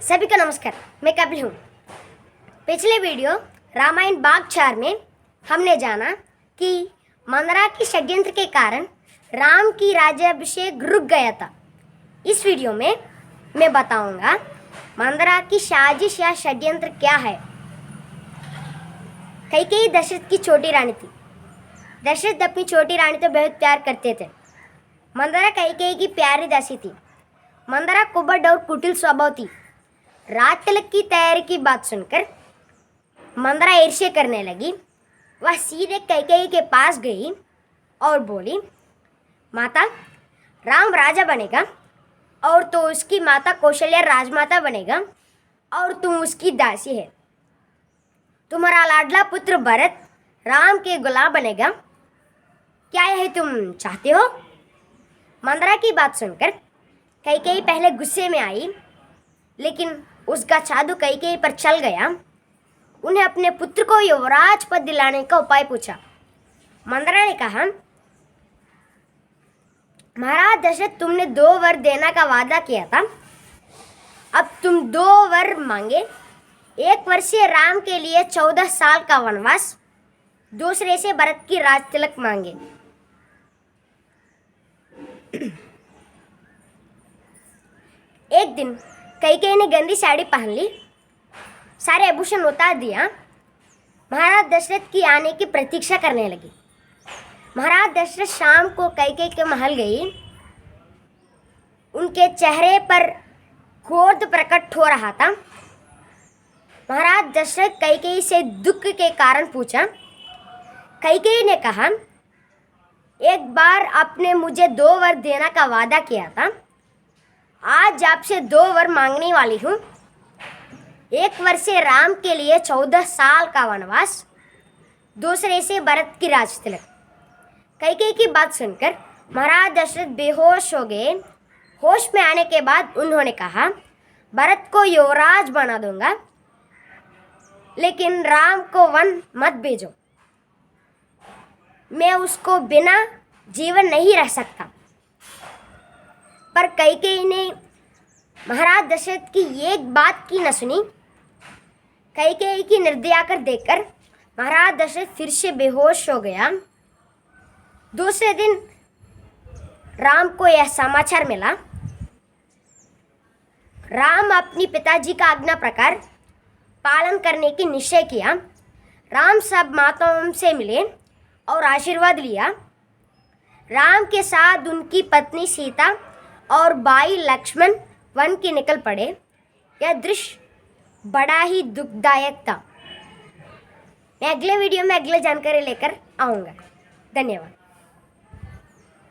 सभी को नमस्कार। मैं कपिल हूँ। पिछले वीडियो रामायण भाग 4 में हमने जाना कि मंदरा की षड्यंत्र के कारण राम की राज्याभिषेक रुक गया था। इस वीडियो में मैं बताऊंगा मंदरा की साजिश या षड्यंत्र क्या है। कैकेयी दशरथ की छोटी रानी थी। दशरथ अपनी छोटी रानी तो बहुत प्यार करते थे। मंदरा कैकेयी की प्यारी दासी थी। मंदरा कुबड़ और कुटिल स्वभाव थी। रात तिलक की तैयारी की बात सुनकर मंदरा ईर्ष्या करने लगी। वह सीधे कैकेयी के पास गई और बोली, माता, राम राजा बनेगा और तो उसकी माता कौशल्या राजमाता बनेगा और तुम उसकी दासी है। तुम्हारा लाडला पुत्र भरत राम के गुलाम बनेगा। क्या यह तुम चाहते हो? मंदरा की बात सुनकर कैकेयी पहले गुस्से में आई, लेकिन उसका जादू कैकेयी पर चल गया। उन्हें अपने पुत्र को युवराज पद दिलाने का उपाय पूछा। मंदरा ने कहा, महाराज दशरथ, तुमने 2 वर देने का वादा किया था। अब तुम 2 वर मांगे। एक वर से राम के लिए 14 साल का वनवास, दूसरे से भरत की राज तिलक मांगे। एक दिन कैकेयी ने गंदी साड़ी पहन ली, सारे आभूषण उतार दिया। महाराज दशरथ की आने की प्रतीक्षा करने लगी। महाराज दशरथ शाम को कैकेयी के महल गई। उनके चेहरे पर क्रोध प्रकट हो रहा था। महाराज दशरथ कैकेयी से दुख के कारण पूछा। कैकेयी ने कहा, एक बार आपने मुझे 2 वर देने का वादा किया था। आज आपसे 2 वर मांगने वाली हूँ। एक वर से राम के लिए 14 साल का वनवास, दूसरे से भरत की राज तिलक। कैकेयी की बात सुनकर महाराज दशरथ बेहोश हो गए। होश में आने के बाद उन्होंने कहा, भरत को युवराज बना दूंगा, लेकिन राम को वन मत भेजो। मैं उसको बिना जीवन नहीं रह सकता। पर कैकेयी ने महाराज दशरथ की एक बात की न सुनी। कैकेयी की निर्दया कर देखकर महाराज दशरथ फिर से बेहोश हो गया। दूसरे दिन राम को यह समाचार मिला। राम अपनी पिताजी का आज्ञा प्रकार पालन करने की निश्चय किया। राम सब माताओं से मिले और आशीर्वाद लिया। राम के साथ उनकी पत्नी सीता और भाई लक्ष्मण वन के निकल पड़े। यह दृश्य बड़ा ही दुखदायक था। मैं अगले वीडियो में अगले जानकारी लेकर आऊँगा। धन्यवाद।